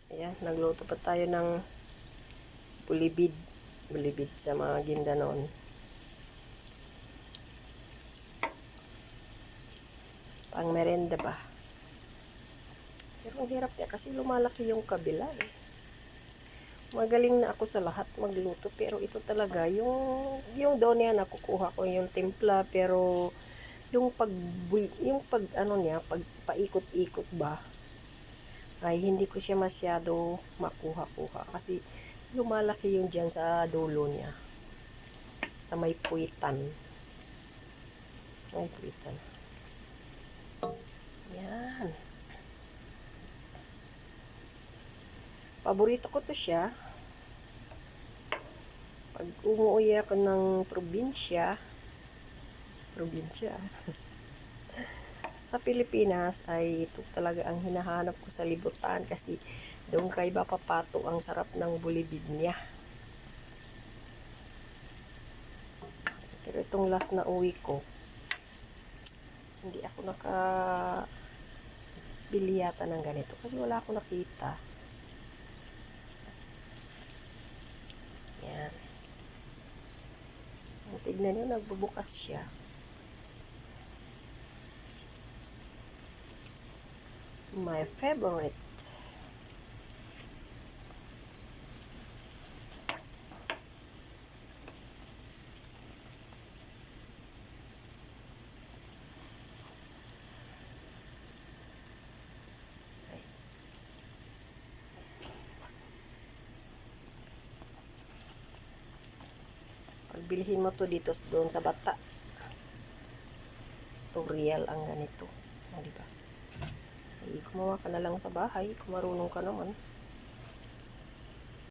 Ayan, nagluto pa tayo ng bulibid. Bulibid sa mga ginda noon. Pang merenda ba? Pero ang hirap niya kasi lumalaki yung kabila eh. Magaling na ako sa lahat magluto, pero ito talaga yung doon niya nakukuha ko yung timpla, pero yung pag ano niya, pag paikot-ikot ba, ay hindi ko siya masyado makuha-kuha kasi lumalaki yung dyan sa dulo niya, sa may puwitan. May puwitan. Yan. Paborito ko to siya. Pag umuwi ako ng probinsya, sa Pilipinas ay ito talaga ang hinahanap ko sa libutan kasi doon kay Bapapato ang sarap ng bulibid niya. Pero itong last na uwi ko, hindi ako nakabili yata ng ganito kasi wala akong nakita. Yan. Tignan nyo, nagbubukas siya. My favorite. Pagbilhin mo to dito doon sa bata, tutorial ang ganito. O, diba? Ay, gumawa ka na lang sa bahay kung marunong ka naman.